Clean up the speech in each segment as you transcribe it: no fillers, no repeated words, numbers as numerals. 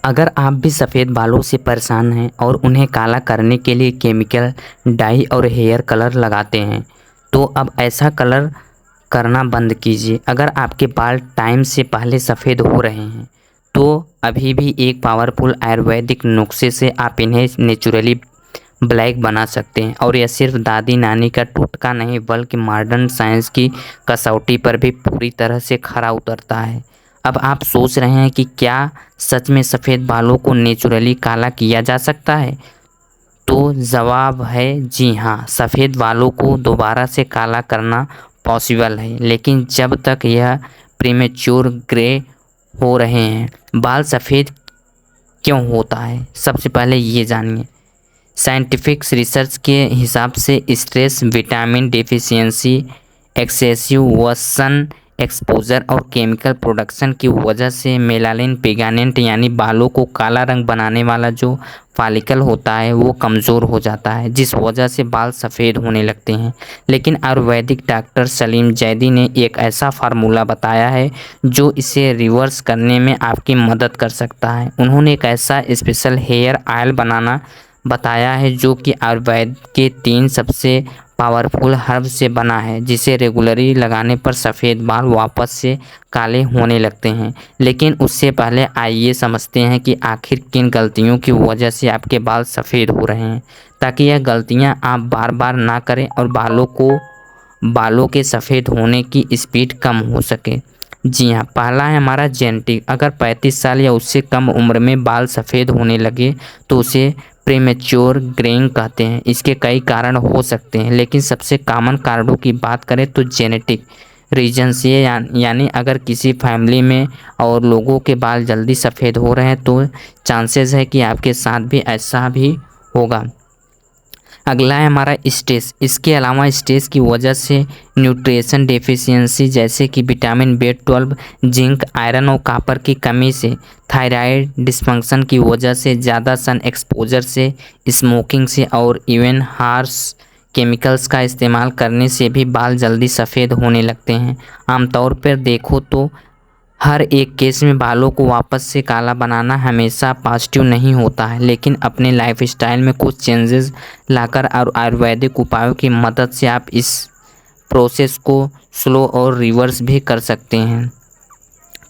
अगर आप भी सफ़ेद बालों से परेशान हैं और उन्हें काला करने के लिए केमिकल डाई और हेयर कलर लगाते हैं तो अब ऐसा कलर करना बंद कीजिए। अगर आपके बाल टाइम से पहले सफ़ेद हो रहे हैं तो अभी भी एक पावरफुल आयुर्वेदिक नुस्खे से आप इन्हें नेचुरली ब्लैक बना सकते हैं। और यह सिर्फ दादी नानी का टोटका नहीं बल्कि मॉडर्न साइंस की कसौटी पर भी पूरी तरह से खरा उतरता है। अब आप सोच रहे हैं कि क्या सच में सफ़ेद बालों को नेचुरली काला किया जा सकता है? तो जवाब है जी हाँ, सफ़ेद बालों को दोबारा से काला करना पॉसिबल है, लेकिन जब तक यह प्रीमेच्योर ग्रे हो रहे हैं। बाल सफ़ेद क्यों होता है, सबसे पहले ये जानिए। साइंटिफिक रिसर्च के हिसाब से stress, vitamin deficiency, excessive sun exposure और केमिकल प्रोडक्शन की वजह से मेलानिन पिगमेंट यानी बालों को काला रंग बनाने वाला जो फॉलिकल होता है वो कमज़ोर हो जाता है, जिस वजह से बाल सफ़ेद होने लगते हैं। लेकिन आयुर्वेदिक डॉक्टर सलीम जैदी ने एक ऐसा फार्मूला बताया है जो इसे रिवर्स करने में आपकी मदद कर सकता है। उन्होंने एक ऐसा स्पेशल हेयर ऑयल बनाना बताया है जो कि आयुर्वेद के 3 सबसे पावरफुल हर्ब से बना है, जिसे रेगुलरली लगाने पर सफ़ेद बाल वापस से काले होने लगते हैं। लेकिन उससे पहले आइए समझते हैं कि आखिर किन गलतियों की वजह से आपके बाल सफ़ेद हो रहे हैं, ताकि यह गलतियां आप बार बार ना करें और बालों के सफ़ेद होने की स्पीड कम हो सके। जी हाँ, पहला है हमारा जेनेटिक। अगर 35 साल या उससे कम उम्र में बाल सफ़ेद होने लगे तो उसे प्रीमेच्योर ग्रेइंग कहते हैं। इसके कई कारण हो सकते हैं, लेकिन सबसे कॉमन कारणों की बात करें तो जेनेटिक रीजन से यानी अगर किसी फैमिली में और लोगों के बाल जल्दी सफ़ेद हो रहे हैं तो चांसेस है कि आपके साथ भी ऐसा भी होगा। अगला है हमारा स्ट्रेस। इसके अलावा स्ट्रेस की वजह से न्यूट्रिशन डेफिशिएंसी जैसे कि विटामिन B12, जिंक, आयरन और कॉपर की कमी से, थायराइड डिसफंक्शन की वजह से, ज़्यादा सन एक्सपोजर से, स्मोकिंग से और इवन हार्श केमिकल्स का इस्तेमाल करने से भी बाल जल्दी सफ़ेद होने लगते हैं। आमतौर पर देखो तो हर एक केस में बालों को वापस से काला बनाना हमेशा पॉजिटिव नहीं होता है, लेकिन अपने लाइफस्टाइल में कुछ चेंजेस लाकर और आयुर्वेदिक उपायों की मदद से आप इस प्रोसेस को स्लो और रिवर्स भी कर सकते हैं।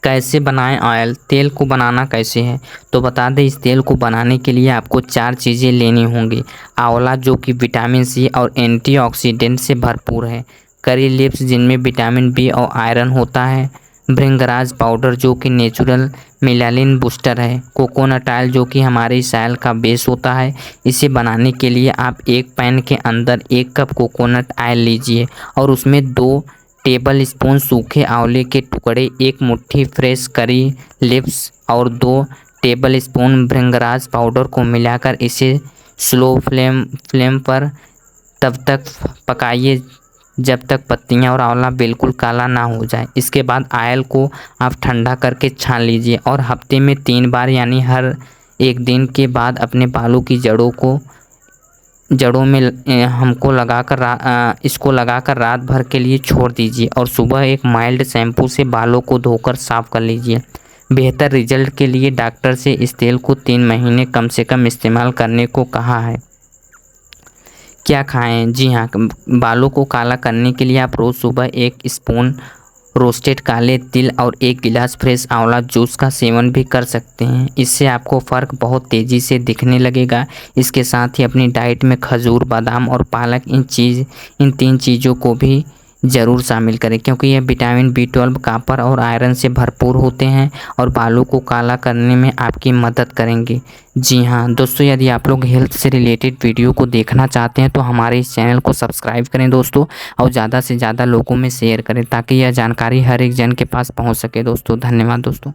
कैसे बनाएं ऑयल? तेल को बनाना कैसे है तो बता दें, इस तेल को बनाने के लिए आपको 4 चीज़ें लेनी होंगी। आंवला जो कि विटामिन C और एंटीऑक्सीडेंट से भरपूर है, करी लीव्स जिनमें विटामिन B और आयरन होता है, भृंगराज पाउडर जो कि नेचुरल मेलानिन बूस्टर है, कोकोनट ऑयल जो कि हमारे सैल का बेस होता है। इसे बनाने के लिए आप एक पैन के अंदर 1 कप कोकोनट ऑयल लीजिए और उसमें 2 टेबल स्पून सूखे आंवले के टुकड़े, 1 मुट्ठी फ्रेश करी लीव्स और 2 टेबल स्पून भृंगराज पाउडर को मिलाकर इसे स्लो फ्लेम पर तब तक पकाइए जब तक पत्तियां और आंवला बिल्कुल काला ना हो जाए। इसके बाद ऑयल को आप ठंडा करके छान लीजिए और हफ्ते में 3 बार यानी हर एक दिन के बाद अपने बालों की जड़ों में इसको लगाकर रात भर के लिए छोड़ दीजिए और सुबह एक माइल्ड शैम्पू से बालों को धोकर साफ कर लीजिए। बेहतर रिजल्ट के लिए डॉक्टर से इस तेल को 3 महीने कम से कम इस्तेमाल करने को कहा है। क्या खाएं? जी हाँ, बालों को काला करने के लिए आप रोज़ सुबह 1 स्पून रोस्टेड काले तिल और 1 गिलास फ्रेश आंवला जूस का सेवन भी कर सकते हैं। इससे आपको फ़र्क बहुत तेज़ी से दिखने लगेगा। इसके साथ ही अपनी डाइट में खजूर, बादाम और पालक इन 3 चीज़ों को भी ज़रूर शामिल करें, क्योंकि यह विटामिन B12, कॉपर और आयरन से भरपूर होते हैं और बालों को काला करने में आपकी मदद करेंगे। जी हाँ दोस्तों, यदि आप लोग हेल्थ से रिलेटेड वीडियो को देखना चाहते हैं तो हमारे इस चैनल को सब्सक्राइब करें दोस्तों, और ज़्यादा से ज़्यादा लोगों में शेयर करें ताकि यह जानकारी हर एक जन के पास पहुँच सके दोस्तों। धन्यवाद दोस्तों।